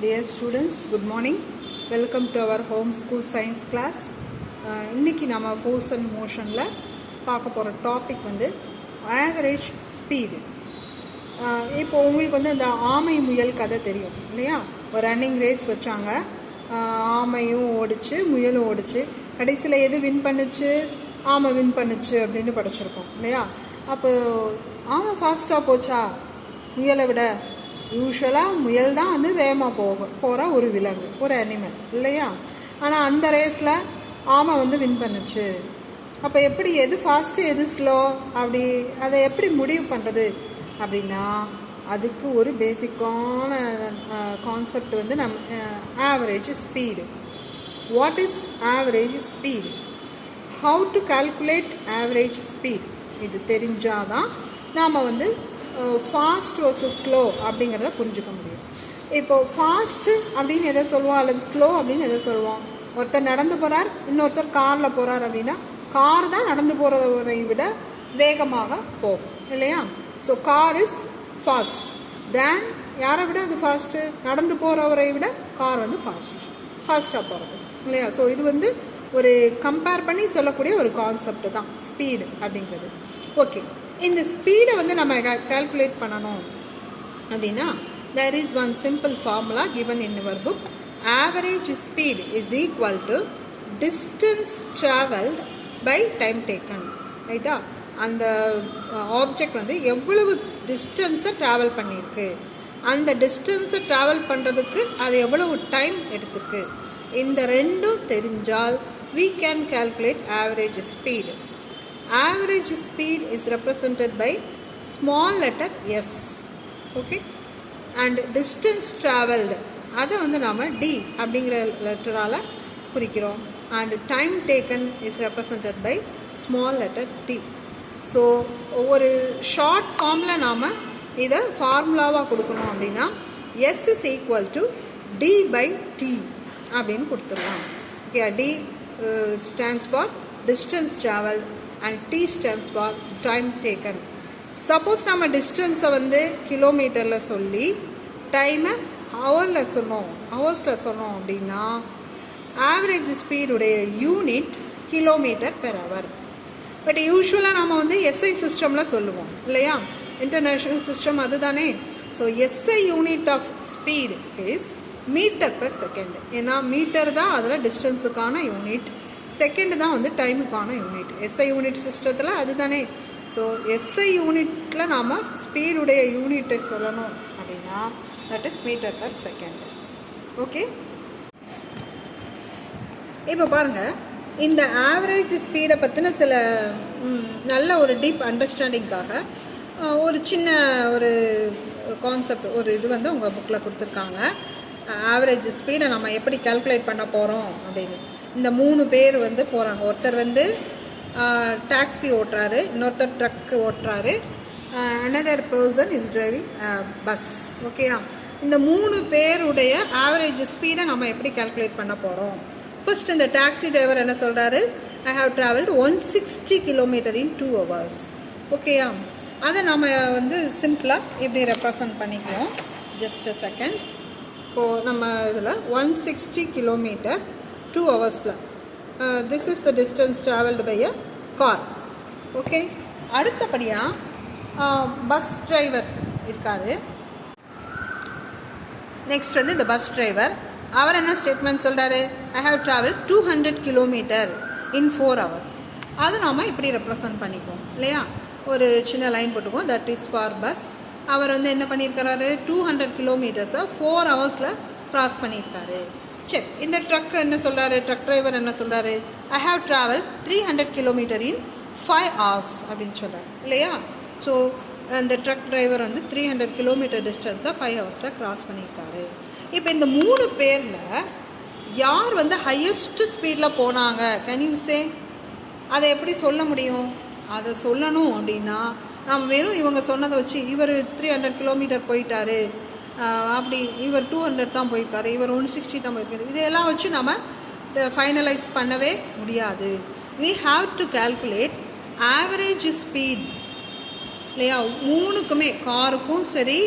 Dear students, good morning. Welcome to our home school science class. இன்னைக்கு நம்ம force and மோஷனில் பார்க்க போகிற டாபிக் வந்து ஆவரேஜ் ஸ்பீடு. இப்போ உங்களுக்கு வந்து அந்த ஆமை முயல் கதை தெரியும் இல்லையா? ஒரு ரன்னிங் ரேஸ் வச்சாங்க, ஆமையும் ஓடிச்சு முயலும் ஓடிச்சு, கடைசியில் எது வின் பண்ணுச்சு? ஆமை வின் பண்ணுச்சு அப்படின்னு படிச்சிருக்கோம் இல்லையா? அப்போ ஆமை ஃபாஸ்ட்டாக போச்சா முயலை விட? யூஸ்வலாக முயல் தான் வந்து வேகமாக போகிற ஒரு விலங்கு, ஒரு அனிமல் இல்லையா? ஆனால் அந்த ரேஸில் ஆமை வந்து வின் பண்ணுச்சு. அப்போ எப்படி எது ஃபாஸ்ட்டு எது ஸ்லோ அப்படி அதை எப்படி முடிவு பண்ணுறது அப்படின்னா, அதுக்கு ஒரு பேசிக்கான கான்செப்ட் வந்து average speed. What is average speed? How to calculate average speed? இது தெரிஞ்சாதான் நாம் வந்து ஃபாஸ்ட் வர்சஸ் ஸ்லோ அப்படிங்கிறத புரிஞ்சுக்க முடியும். இப்போது ஃபாஸ்ட்டு அப்படின்னு எதை சொல்லுவோம், அல்லது ஸ்லோ அப்படின்னு எதை சொல்லுவோம்? ஒருத்தர் நடந்து போகிறார், இன்னொருத்தர் காரில் போகிறார் அப்படின்னா கார் தான் நடந்து போகிறவரை விட வேகமாக போகும் இல்லையா? ஸோ கார் இஸ் ஃபாஸ்ட் தேன் யாரை விட அது ஃபாஸ்ட்டு? நடந்து போகிறவரை விட கார் வந்து ஃபாஸ்ட்டாக போகிறது இல்லையா? ஸோ இது வந்து ஒரு கம்பேர் பண்ணி சொல்லக்கூடிய ஒரு கான்செப்ட் தான் ஸ்பீடு அப்படிங்கிறது. ஓகே, இந்த ஸ்பீடை வந்து நம்ம கால்குலேட் பண்ணணும் அப்படின்னா there is one simple formula given in your book. Average speed is equal to distance traveled by time taken. ரைட்டா? அந்த ஆப்ஜெக்ட் வந்து எவ்வளவு டிஸ்டன்ஸை ட்ராவல் பண்ணியிருக்கு, அந்த டிஸ்டன்ஸை ட்ராவல் பண்ணுறதுக்கு அது எவ்வளவு டைம் எடுத்திருக்கு, இந்த ரெண்டும் தெரிஞ்சால் we can calculate average speed. Average speed is represented by small letter s. Okay, and distance traveled அதை வந்து நாம் d அப்படிங்கிற லெட்டரால் குறிக்கிறோம். and time taken is represented by small letter t. So ஒரு ஷார்ட் ஃபார்மில் நாம் இதை ஃபார்முலாவாக கொடுக்கணும் அப்படின்னா s is equal to d by t அப்படின்னு கொடுத்துடலாம். Okay, d stands for distance traveled and t stands for time taken. Suppose நம்ம டிஸ்டன்ஸை வந்து கிலோமீட்டரில் சொல்லி டைமை ஹவர்ஸில் சொன்னோம் அப்படின்னா ஆவரேஜ் ஸ்பீடுடைய unit kilometre per hour. But யூஸ்வலாக நம்ம வந்து எஸ்ஐ சிஸ்டமில் சொல்லுவோம் இல்லையா? இன்டர்நேஷ்னல் சிஸ்டம் அதுதானே. So SI unit of speed is metre per second. ஏன்னா மீட்டர் தான் அதில் டிஸ்டன்ஸுக்கான யூனிட், செகண்ட் தான் வந்து டைமுக்கான யூனிட். எஸ்ஐ யூனிட் சிஸ்டத்தில் அதுதானே. ஸோ எஸ்ஐ யூனிட்டில் நாம் ஸ்பீடுடைய யூனிட்டை சொல்லணும் அப்படின்னா that is metre per second. Okay, இப்போ பாருங்கள், இந்த ஆவரேஜ் ஸ்பீடை பற்றின சில நல்ல ஒரு டீப் அண்டர்ஸ்டாண்டிங்காக ஒரு சின்ன ஒரு கான்செப்ட், ஒரு இது வந்து உங்கள் புக்கில் கொடுத்துருக்காங்க. ஆவரேஜ் ஸ்பீடை நம்ம எப்படி கால்குலேட் பண்ண போகிறோம் அப்படின்னு. இந்த 3 பேர் வந்து போகிறாங்க. ஒருத்தர் வந்து டாக்ஸி ஓட்டுறாரு, இன்னொருத்தர் ட்ரக்கு ஓட்டுறாரு, another person is driving bus. ஓகேயா? இந்த 3 பேருடைய ஆவரேஜ் ஸ்பீடை நம்ம எப்படி கால்குலேட் பண்ண போகிறோம்? ஃபர்ஸ்ட் இந்த டாக்ஸி டிரைவர் என்ன சொல்கிறாரு? I have travelled 160 kilometre in 2 hours. ஓகேயா? அதை நம்ம வந்து சிம்பிளாக இப்படி ரெப்ரசன்ட் பண்ணிக்கிறோம். Just a second. இப்போது நம்ம இதில் 160 கிலோமீட்டர் 2 ஹவர்ஸில் this is the distance travelled by a car. Okay, அடுத்தபடியாக பஸ் டிரைவர் இருக்கார். நெக்ஸ்ட் வந்து இந்த பஸ் டிரைவர், அவர் என்ன ஸ்டேட்மெண்ட் சொல்கிறாரு? I have travel 200 kilometre in 4 hours. அது நாம் இப்படி ரெப்ரசன்ட் பண்ணிக்குவோம் இல்லையா? ஒரு சின்ன லைன் போட்டுக்குவோம், தட் இஸ் ஃபார் பஸ். அவர் வந்து என்ன பண்ணியிருக்கிறாரு? 200 கிலோமீட்டர்ஸை 4 ஹவர்ஸில் க்ராஸ் பண்ணியிருக்காரு. சரி, இந்த ட்ரக் என்ன சொல்கிறாரு? ட்ரக் டிரைவர் என்ன சொல்கிறாரு? I have travel 300 kilometre in 5 hours அப்படின்னு சொல்கிறார் இல்லையா? ஸோ அந்த ட்ரக் டிரைவர் வந்து 300 கிலோமீட்டர் டிஸ்டன்ஸை 5 ஹவர்ஸில் க்ராஸ் பண்ணியிருக்காரு. இப்போ இந்த 3 பேரில் யார் வந்து ஹையஸ்ட் ஸ்பீடில் போனாங்க? Can you say? அதை எப்படி சொல்ல முடியும்? அதை சொல்லணும் அப்படின்னா நம்ம வெறும் இவங்க சொன்னதை வச்சு இவர் 300 கிலோமீட்டர் போயிட்டாரு, அப்படி இவர் 200 தான் போயிருக்காரு, இவர் 160 தான் போயிருக்காரு, இதெல்லாம் வச்சு நம்ம ஃபைனலைஸ் பண்ணவே முடியாது. we have to calculate average speed இல்லையா? 3க்குமே, காருக்கும் சரி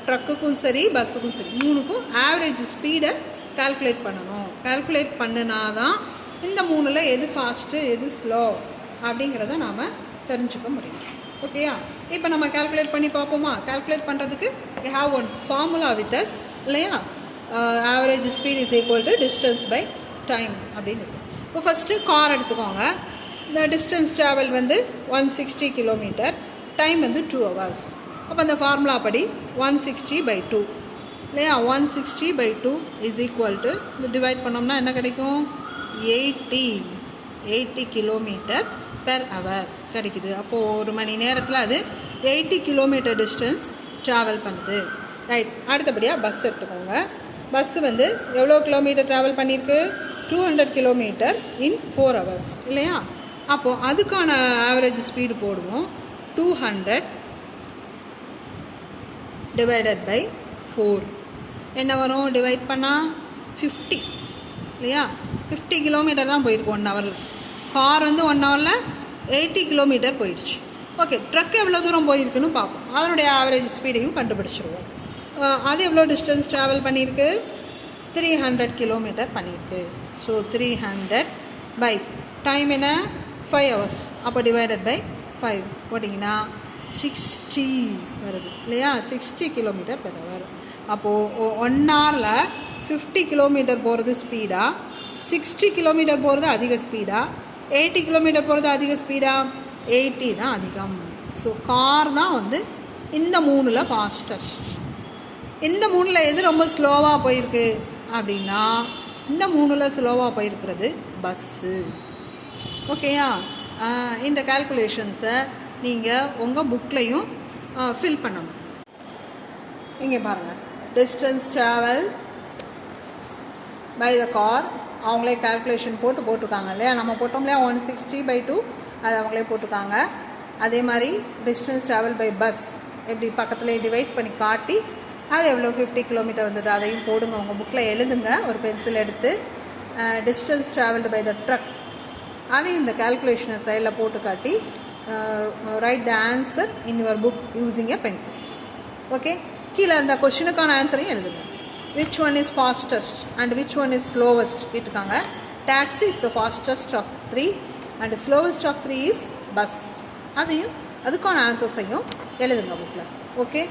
ட்ரக்குக்கும் சரி பஸ்ஸுக்கும் சரி மூணுக்கும் ஆவரேஜ் ஸ்பீடை கால்குலேட் பண்ணணும். கால்குலேட் பண்ணினா தான் இந்த மூணில் எது ஃபாஸ்ட்டு எது ஸ்லோ அப்படிங்கிறத நாம் தெரிஞ்சுக்க முடியும். ஓகேயா? இப்போ நம்ம கால்குலேட் பண்ணி பார்ப்போமா? கால்குலேட் பண்ணுறதுக்கு we have one formula with us இல்லையா? Average speed is equal to distance by time அப்படின்னு. இப்போ ஃபஸ்ட்டு கார் எடுத்துக்கோங்க. இந்த டிஸ்டன்ஸ் ட்ராவல் வந்து 160 கிலோமீட்டர், டைம் வந்து 2 hours. அப்போ அந்த ஃபார்முலா படி 160/2 இல்லையா? 160/2 இஸ் ஈக்குவல் டு இது டிவைட் பண்ணோம்னா என்ன கிடைக்கும்? 80 கிலோமீட்டர் பெர் ஹவர் கிடைக்குது. அப்போது ஒரு மணி நேரத்தில் அது 80 கிலோமீட்டர் டிஸ்டன்ஸ் ட்ராவல் பண்ணுது. ரைட். அடுத்தபடியாக பஸ் எடுத்துக்கோங்க. பஸ்ஸு வந்து எவ்வளோ கிலோமீட்டர் ட்ராவல் பண்ணியிருக்கு? 200 கிலோமீட்டர் இன் 4 hours இல்லையா? அப்போது அதுக்கான ஆவரேஜ் ஸ்பீடு போடுவோம். 200 டிவைடட் பை 4 என்ன வரும்? டிவைட் பண்ணால் 50 இல்லையா? 50 கிலோமீட்டர் தான் போயிருக்கு 1 ஹவரில். கார் வந்து 1 ஹவரில் 80 கிலோமீட்டர் போயிடுச்சு. ஓகே, ட்ரக் எவ்வளோ தூரம் போயிருக்குன்னு பார்ப்போம். அதனுடைய ஆவரேஜ் ஸ்பீடையும் கண்டுபிடிச்சிருவோம். அது எவ்வளோ டிஸ்டன்ஸ் ட்ராவல் பண்ணியிருக்கு? 300 கிலோமீட்டர் பண்ணியிருக்கு. ஸோ 300 பை டைம் என்ன? 5 hours. அப்போ டிவைடட் பை 5 போட்டிங்கன்னா 60 வருது இல்லையா? 60 கிலோமீட்டர் பெர் ஹவர். அப்போது 1 ஹவரில் 50 கிலோமீட்டர் போகிறது ஸ்பீடா, 60 கிலோமீட்டர் போகிறது அதிக ஸ்பீடா, 80 கிலோமீட்டர் போகிறது அதிக ஸ்பீடா? 80 தான் அதிகம். ஸோ கார் தான் வந்து இந்த மூணில் ஃபாஸ்டஸ்ட். இந்த மூணில் எது ரொம்ப ஸ்லோவாக போயிருக்கு அப்படின்னா இந்த மூணில் ஸ்லோவாக போயிருக்கிறது பஸ்ஸு. ஓகேயா? இந்த கால்குலேஷன்ஸை நீங்கள் உங்கள் புக்லையும் ஃபில் பண்ணணும். இங்கே பாருங்கள், distance travel by the car அவங்களே கால்குலேஷன் போட்டிருக்காங்க இல்லையா? நம்ம போட்டோம் இல்லையா? 160/2 அது அவங்களே போட்டிருக்காங்க. அதே மாதிரி டிஸ்டன்ஸ் ட்ராவல் பை பஸ் எப்படி பக்கத்துலேயே டிவைட் பண்ணி காட்டி அது எவ்வளோ 50 கிலோமீட்டர் வந்தது அதையும் போடுங்க. உங்கள் புக்கில் எழுதுங்க ஒரு பென்சில் எடுத்து. Distance travelled by the truck அதையும் இந்த கால்குலேஷனை சைடில் போட்டு காட்டி write the answer in your book using a pencil. Okay, கீழே அந்த கொஸ்டினுக்கான ஆன்சரையும் எழுதுங்க. Which one is fastest and which one is slowest கேட்டிருக்காங்க. Taxi is the fastest of 3 and slowest of 3 is bus. அதையும் அதுக்கான ஆன்சர்ஸையும் எழுதுங்க புக்கில். ஓகே,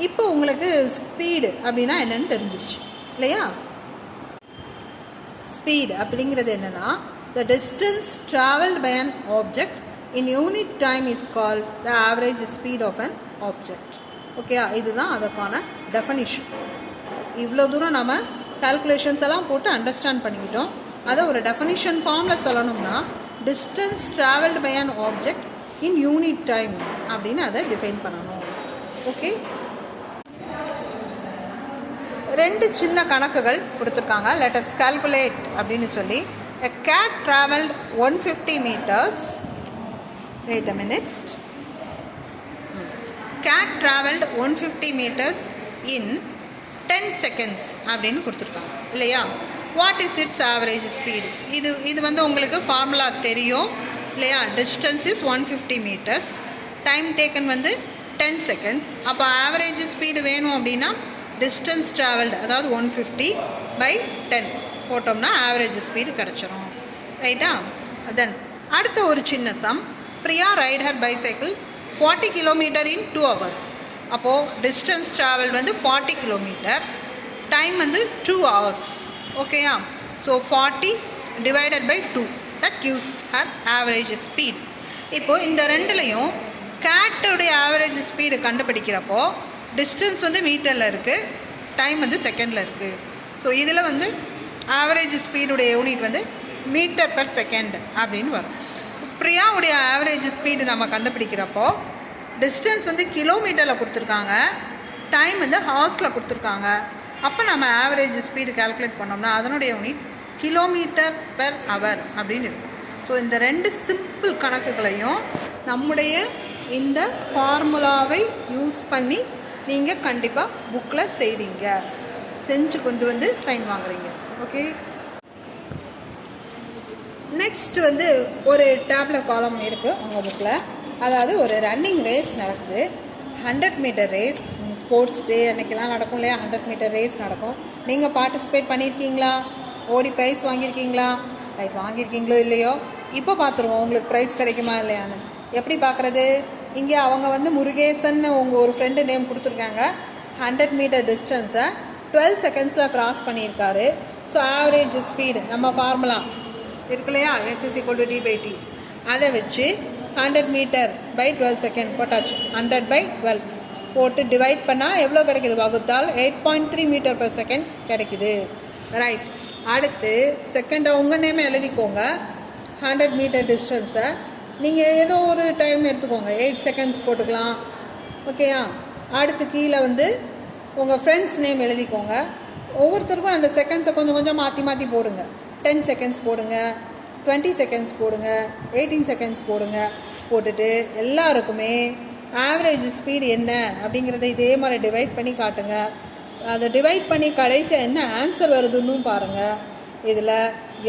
இப்போ உங்களுக்கு ஸ்பீடு அப்படின்னா என்னன்னு தெரிஞ்சிருச்சு இல்லையா? ஸ்பீடு அப்படிங்கிறது என்னன்னா the distance traveled by an object in unit time is called the average speed of an object. ஓகேயா? இதுதான் அதுக்கான டெஃபனிஷன். இவ்வளோ தூரம் நம்ம கால்குலேஷன்ஸ் எல்லாம் போட்டு அண்டர்ஸ்டாண்ட் பண்ணிக்கிட்டோம். அதை ஒரு டெஃபனிஷன் ஃபார்மில் சொல்லணும்னா distance travelled by an object in unit time அப்படின்னு அதை டிஃபைன் பண்ணணும். ஓகே, 2 சின்ன கணக்குகள் கொடுத்துருக்காங்க. let us calculate அப்படின்னு சொல்லி. a cat traveled 150 meters. wait a minute. cat traveled 150 meters in 10 seconds அப்படின்னு கொடுத்துருக்காங்க இல்லையா? What is it's average speed? இது வந்து உங்களுக்கு ஃபார்முலா தெரியும் இல்லையா? Distance is 150 meters, time taken வந்து 10 seconds. அப்போ ஆவரேஜ் ஸ்பீடு வேணும் அப்படின்னா டிஸ்டன்ஸ் ட்ராவல்டு அதாவது 150/10 போட்டோம்னா ஆவரேஜ் ஸ்பீடு கிடச்சிரும். ரைட்டா? தென் அடுத்த ஒரு சின்ன sum. Priya ride her bicycle 40 kilometre in 2 hours. அப்போது டிஸ்டன்ஸ் ட்ராவல் வந்து 40 கிலோமீட்டர், டைம் வந்து 2 hours. ஓகேயா? So 40 divided by 2 that gives her average speed. இப்போது இந்த ரெண்டுலையும் கேட்டோடைய ஆவரேஜ் ஸ்பீடு கண்டுபிடிக்கிறப்போ டிஸ்டன்ஸ் வந்து மீட்டரில் இருக்குது, டைம் வந்து செகண்டில் இருக்குது. ஸோ இதில் வந்து ஆவரேஜ் ஸ்பீடுடைய யூனிட் வந்து மீட்டர் பெர் செகண்ட் அப்படின்னு வரும். பிரியாவுடைய ஆவரேஜ் ஸ்பீடு நம்ம கண்டுபிடிக்கிறப்போ டிஸ்டன்ஸ் வந்து கிலோமீட்டரில் கொடுத்துருக்காங்க, டைம் வந்து ஹவர்ஸில் கொடுத்துருக்காங்க. அப்போ நம்ம ஆவரேஜ் ஸ்பீடு கால்குலேட் பண்ணோம்னா அதனுடைய யூனிட் கிலோமீட்டர் பெர் ஹவர் அப்படின்னு இருக்கும். ஸோ இந்த 2 சிம்பிள் கணக்குகளையும் நம்முடைய இந்த ஃபார்முலாவை யூஸ் பண்ணி நீங்கள் கண்டிப்பாக புக்கில் செய்வீங்க, செஞ்சு கொண்டு வந்து சைன் வாங்குறீங்க. ஓகே, நெக்ஸ்ட் வந்து ஒரு டேப்லெட் காலம் இருக்குது உங்கள் புக்கில். அதாவது ஒரு ரன்னிங் ரேஸ் நடக்குது, 100 மீட்டர் ரேஸ். ஸ்போர்ட்ஸ் டே அன்றைக்கெல்லாம் நடக்கும் இல்லையா, 100 மீட்டர் ரேஸ் நடக்கும். நீங்கள் பார்ட்டிசிபேட் பண்ணியிருக்கீங்களா? ஓடி ப்ரைஸ் வாங்கியிருக்கீங்களா? ரைட், வாங்கியிருக்கீங்களோ இல்லையோ இப்போ பார்த்துருவோம் உங்களுக்கு ப்ரைஸ் கிடைக்குமா இல்லையான்னு. எப்படி பார்க்குறது? இங்கே அவங்க வந்து முருகேசன் உங்கள் ஒரு ஃப்ரெண்டு நேம் கொடுத்துருக்காங்க. 100 மீட்டர் டிஸ்டன்ஸை 12 செகண்ட்ஸில் க்ராஸ் பண்ணியிருக்காரு. ஸோ ஆவரேஜ் ஸ்பீடு நம்ம ஃபார்முலா இருக்கு இல்லையா, S=D/T. அதை வச்சு 100 மீட்டர் பை 12 செகண்ட் போட்டாச்சு. 100/12 போட்டு டிவைட் பண்ணால் எவ்வளோ கிடைக்குது? வகுத்தால் 8.3 மீட்டர் பர் செகண்ட் கிடைக்குது. ரைட், அடுத்து செகண்டை உங்கள் நேம் எழுதிக்கோங்க. 100 மீட்டர் டிஸ்டன்ஸை நீங்கள் ஏதோ ஒரு டைம் எடுத்துக்கோங்க, 8 செகண்ட்ஸ் போட்டுக்கலாம். ஓகேயா? அடுத்து கீழே வந்து உங்கள் ஃப்ரெண்ட்ஸ் நேம் எழுதிக்கோங்க. ஒவ்வொருத்தருக்கும் அந்த செகண்ட்ஸை கொஞ்சம் கொஞ்சம் மாற்றி மாற்றி போடுங்க. 10 செகண்ட்ஸ் போடுங்க, 20 செகண்ட்ஸ் போடுங்க, 18 செகண்ட்ஸ் போடுங்க. போட்டுட்டு எல்லாருக்குமே ஆவரேஜ் ஸ்பீடு என்ன அப்படிங்கிறத இதே மாதிரி டிவைட் பண்ணி காட்டுங்க. அதை டிவைட் பண்ணி கடைசியாக என்ன ஆன்சர் வருதுன்னு பாருங்கள். இதில்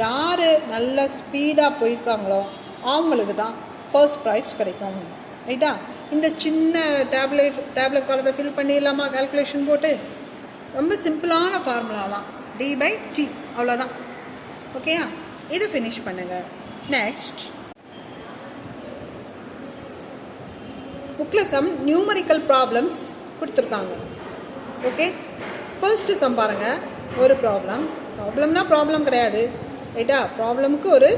யார் நல்ல ஸ்பீடாக போயிருக்காங்களோ அவங்களுக்கு தான் ஃபர்ஸ்ட் ப்ரைஸ் கிடைக்கும். ரைட்டா? இந்த சின்ன டேப்லெட் காலத்தை ஃபில் பண்ணிடலாமா? கால்குலேஷன் போட்டு ரொம்ப சிம்பிளான ஃபார்முலா தான், D/T, அவ்வளோதான். ஓகேயா? இதை ஃபினிஷ் பண்ணுங்கள். நெக்ஸ்ட் புக்கில் சம் நியூமரிக்கல் ப்ராப்ளம்ஸ் கொடுத்துருக்காங்க. ஓகே, ஃபர்ஸ்ட் சம் பாருங்கள். ஒரு ப்ராப்ளம்னா ப்ராப்ளம் கிடையாது. ரைட்டா? ப்ராப்ளமுக்கு ஒரு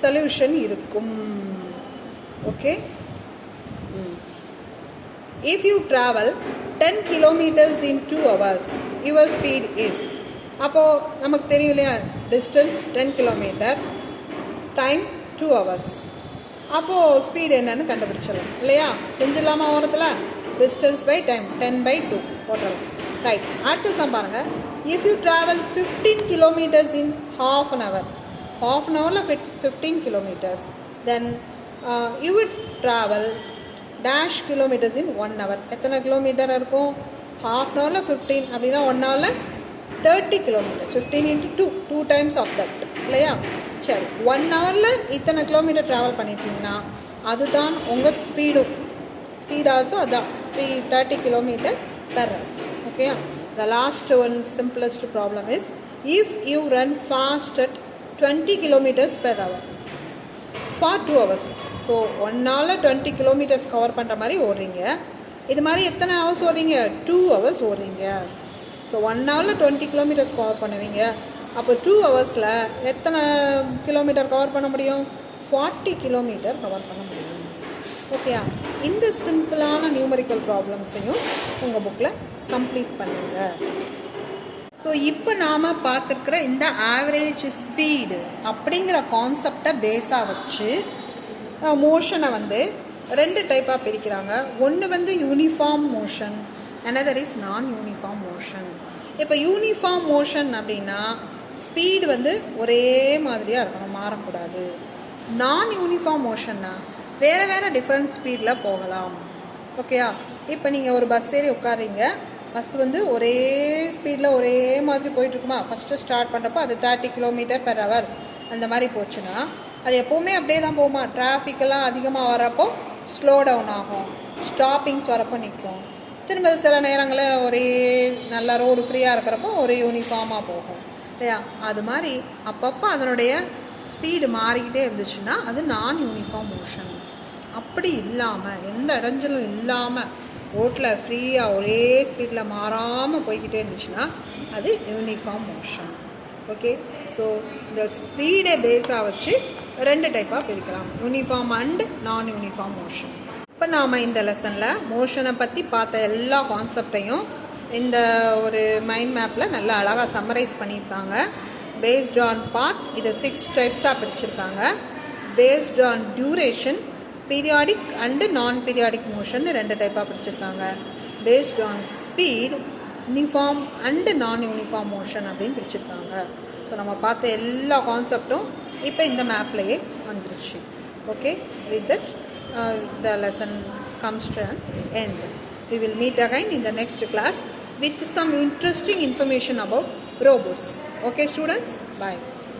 சொல்யூஷன் இருக்கும். Okay, if you travel 10 kilometers in 2 hours, your speed is. அப்போது நமக்கு தெரியும் இல்லையா, டிஸ்டன்ஸ் 10 கிலோமீட்டர், டைம் 2 hours. அப்போது ஸ்பீடு என்னன்னு கண்டுபிடிச்சிடலாம் இல்லையா? செஞ்சிடலாமா? ஓரத்தில் டிஸ்டன்ஸ் பை டைம் 10/2 போட்டுடலாம். ரைட், அடுத்த சம் பாருங்கள். If you travel 15 kilometers in half an hour, half an hourல 15 kilometers, then you would travel dash kilometers in 1 hour. எத்தனை கிலோமீட்டர் இருக்கும்? half an hourல 15 அப்படின்னா 1 hourல 30 kilometers. 15 into 2 times of that இல்லையா? சரி, 1 hourல இத்தனை kilometre travel பண்ணியிருக்கீங்கன்னா அதுதான் உங்கள் ஸ்பீட் ஆல்சோ அதான் 30 kilometers per hour. ஓகேயா? The last one, simplest problem is if you run fast at 20 kilometers per hour for 2 hours. So 1 hourல 20 kilometers cover பண்ணுற மாதிரி ஓடுறீங்க. இது மாதிரி எத்தனை ஹவர்ஸ் ஓடுறீங்க? 2 hours ஓடுறீங்க. ஸோ 1 hourல 20 kilometers கவர் பண்ணுவீங்க. அப்போ 2 ஹவர்ஸில் எத்தனை கிலோமீட்டர் கவர் பண்ண முடியும்? 40 kilometers கவர் பண்ண முடியும். ஓகேயா? இந்த சிம்பிளான நியூமரிக்கல் ப்ராப்ளம்ஸையும் உங்கள் புக்கில் கம்ப்ளீட் பண்ணுங்கள். ஸோ இப்போ நாம் பார்த்துருக்குற இந்த ஆவரேஜ் ஸ்பீடு அப்படிங்கிற கான்செப்டை பேஸாக வச்சு மோஷனை வந்து 2 டைப்பாக பிரிக்கிறாங்க. ஒன்று வந்து யூனிஃபார்ம் மோஷன், another இஸ் நான் யூனிஃபார்ம் மோஷன். இப்போ யூனிஃபார்ம் மோஷன் அப்படின்னா ஸ்பீடு வந்து ஒரே மாதிரியாக இருக்கணும், மாறக்கூடாது. நான் யூனிஃபார்ம் மோஷன்னா வேறு டிஃப்ரெண்ட் ஸ்பீடில் போகலாம். ஓகேயா? இப்போ நீங்கள் ஒரு பஸ் ஏறி உட்காருறீங்க. பஸ் வந்து ஒரே ஸ்பீடில் ஒரே மாதிரி போயிட்டுருக்குமா? ஃபஸ்ட்டு ஸ்டார்ட் பண்ணுறப்போ அது 30 kilometers per hour அந்த மாதிரி போச்சுன்னா அது எப்போவுமே அப்படியே தான் போகுமா? டிராஃபிக்கெல்லாம் அதிகமாக வரப்போ ஸ்லோ டவுன் ஆகும், ஸ்டாப்பிங்ஸ் வரப்போ நிற்கும். திரும்ப சில நேரங்களில் ஒரே நல்ல ரோடு ஃப்ரீயாக இருக்கிறப்போ ஒரே யூனிஃபார்மாக போகும் இல்லையா? அது மாதிரி அப்பப்போ அதனுடைய ஸ்பீடு மாறிக்கிட்டே இருந்துச்சுன்னா அது நான் யூனிஃபார்ம் மோஷன். அப்படி இல்லாமல் எந்த இடைஞ்சலும் இல்லாமல் ரோட்டில் ஃப்ரீயாக ஒரே ஸ்பீடில் மாறாமல் போய்கிட்டே இருந்துச்சுன்னா அது யூனிஃபார்ம் மோஷன். ஓகே, ஸோ இந்த ஸ்பீடை பேஸாக வச்சு 2 டைப்பாக பிரிக்கலாம், யூனிஃபார்ம் அண்ட் நான் யூனிஃபார்ம் மோஷன். இப்போ நாம் இந்த லெசனில் மோஷனை பற்றி பார்த்த எல்லா கான்செப்டையும் இந்த ஒரு மைண்ட் மேப்பில் நல்லா அழகாக சம்மரைஸ் பண்ணியிருக்காங்க. பேஸ்ட் ஆன் பாத் இதை 6 டைப்ஸாக பிரிச்சுருக்காங்க. Based on duration, periodic and non periodic motion 2 டைப்பாக பிரிச்சுருக்காங்க. Based on speed, uniform and non uniform motion அப்படின்னு பிரிச்சுருக்காங்க. ஸோ நம்ம பார்த்த எல்லா கான்செப்டும் இப்போ இந்த மேப்லேயே வந்துருச்சு. Okay, with that the lesson comes to an end. We will meet again in the next class with some interesting information about robots. Okay students, bye.